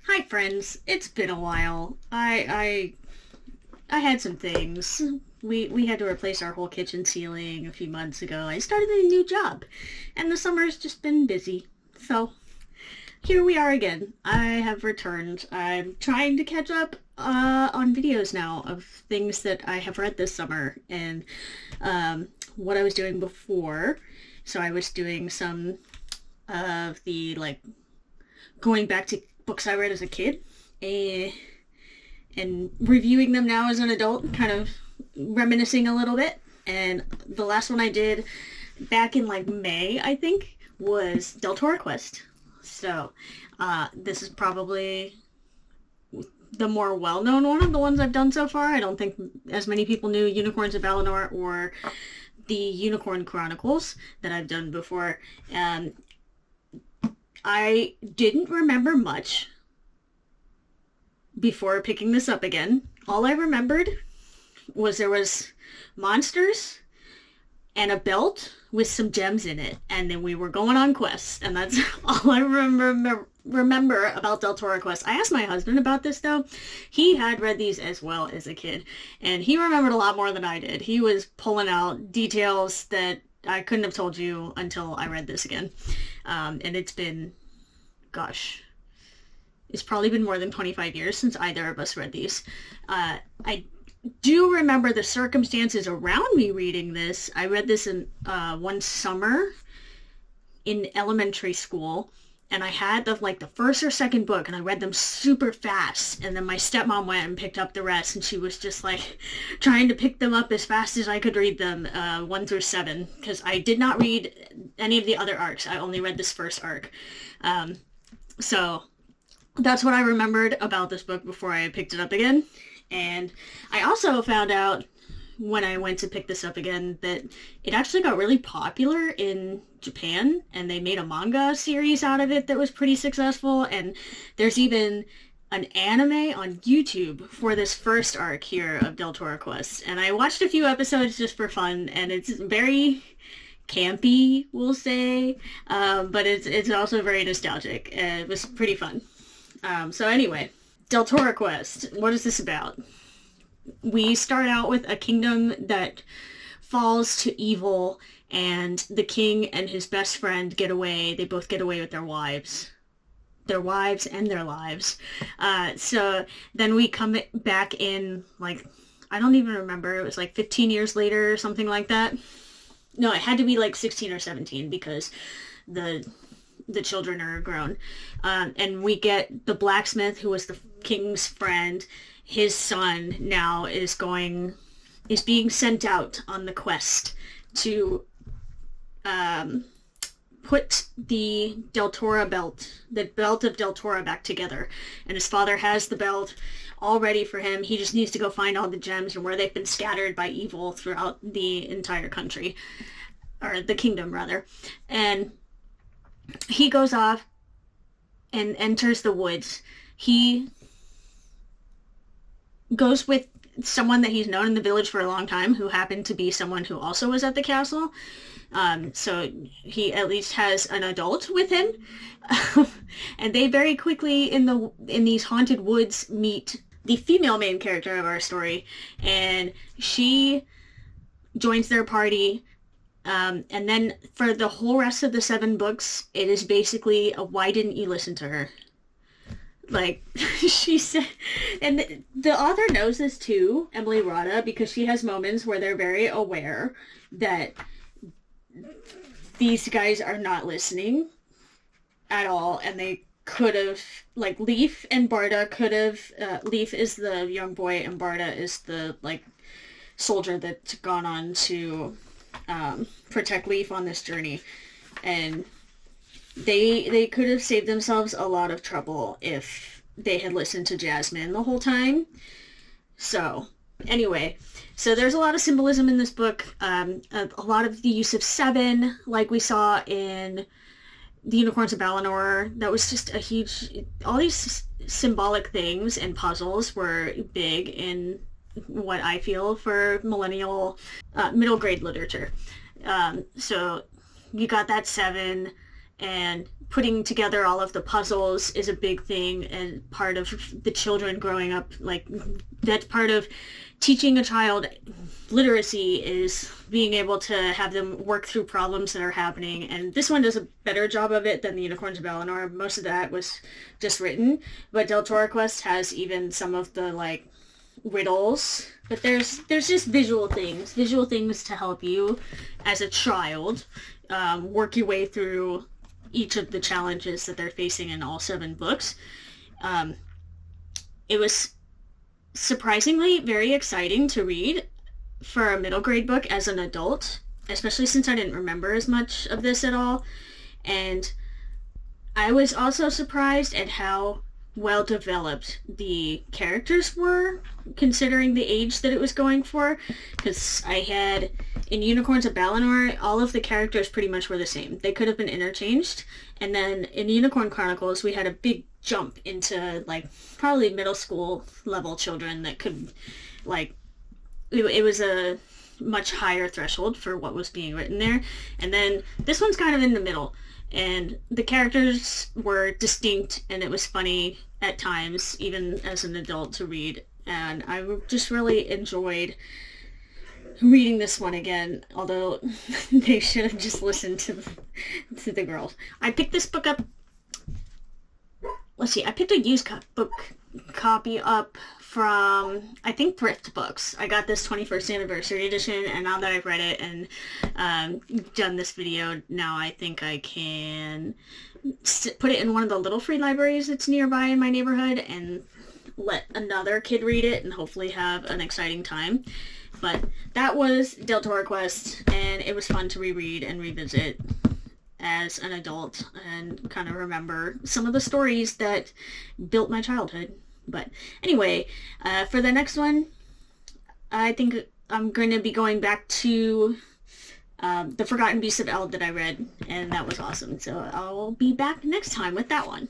Hi friends, it's been a while. I had some things. We had to replace our whole kitchen ceiling a few months ago. I started a new job, and the summer's just been busy. So here we are again. I have returned. I'm trying to catch up on videos now of things that I have read this summer and what I was doing before. So I was doing some of the going back to books I read as a kid and, and reviewing them now as an adult, kind of reminiscing a little bit. And the last one I did back in May, I think, was Deltora Quest. So this is probably the more well-known one of the ones I've done so far. I don't think as many people knew Unicorns of Valinor or the Unicorn Chronicles that I've done before. I didn't remember much before picking this up again. All I remembered was there was monsters and a belt with some gems in it, and then we were going on quests, and that's all I remember about Deltora Quest. I asked my husband about this though. He had read these as well as a kid, and he remembered a lot more than I did. He was pulling out details that I couldn't have told you until I read this again. And it's been, gosh, it's probably been more than 25 years since either of us read these. I do remember the circumstances around me reading this. I read this in one summer in elementary school, and I had the first or second book, and I read them super fast. And then my stepmom went and picked up the rest, and she was just trying to pick them up as fast as I could read them, 1 through 7, because I did not read any of the other arcs. I only read this first arc. So that's what I remembered about this book before I picked it up again. And I also found out when I went to pick this up again that it actually got really popular in Japan, and they made a manga series out of it that was pretty successful, and there's even an anime on YouTube for this first arc here of Deltora Quest. And I watched a few episodes just for fun, and it's very campy, we'll say, but it's also very nostalgic. It was pretty fun. So anyway, Deltora Quest, what is this about? We start out with a kingdom that falls to evil, and the king and his best friend get away. They both get away with their wives. Their wives and their lives. So then we come back in, I don't even remember. It was 15 years later or something like that. No, it had to be 16 or 17 because the children are grown. And we get the blacksmith, who was the king's friend. His son now is being sent out on the quest to put the Deltora belt, the belt of Deltora, back together. And his father has the belt all ready for him. He just needs to go find all the gems and where they've been scattered by evil throughout the entire country, or the kingdom rather. And he goes off and enters the woods. He goes with someone that he's known in the village for a long time, who happened to be someone who also was at the castle. So he at least has an adult with him. And they very quickly in these haunted woods meet the female main character of our story, and she joins their party. And then for the whole rest of the 7 books, it is basically a why didn't you listen to her? She said, and the author knows this too, Emily Rada, because she has moments where they're very aware that these guys are not listening at all, and they could have, Leaf and Barda could have, Leaf is the young boy and Barda is the, soldier that's gone on to protect Leaf on this journey, and they could have saved themselves a lot of trouble if they had listened to Jasmine the whole time. So anyway, so there's a lot of symbolism in this book, a lot of the use of 7 like we saw in the Unicorns of Valinor. That was just a huge, all these symbolic things and puzzles were big in what I feel for millennial middle grade literature. So you got that 7, and putting together all of the puzzles is a big thing, and part of the children growing up, like, that's part of teaching a child literacy is being able to have them work through problems that are happening. And this one does a better job of it than the Unicorns of Valinor. Most of that was just written, but Deltora Quest has even some of the, like, riddles. But there's just visual things to help you as a child work your way through each of the challenges that they're facing in all 7 books. It was surprisingly very exciting to read for a middle grade book as an adult, especially since I didn't remember as much of this at all. And I was also surprised at how well developed the characters were, considering the age that it was going for, because I had, in Unicorns of Valinor, all of the characters pretty much were the same. They could have been interchanged, and then in Unicorn Chronicles we had a big jump into, like, probably middle school level children that could, like, it was a much higher threshold for what was being written there. And then this one's kind of in the middle, and the characters were distinct, and it was funny at times, even as an adult, to read. And I just really enjoyed reading this one again, although they should have just listened to the girls. I picked this book up, let's see, I picked a used book copy up from, I think, Thrift Books. I got this 21st anniversary edition, and now that I've read it and done this video, now I think I can put it in one of the little free libraries that's nearby in my neighborhood and let another kid read it and hopefully have an exciting time. But that was Deltora Quest, and it was fun to reread and revisit as an adult and kind of remember some of the stories that built my childhood. But anyway, for the next one, I think I'm going to be going back to The Forgotten Beasts of Eld that I read, and that was awesome. So I'll be back next time with that one.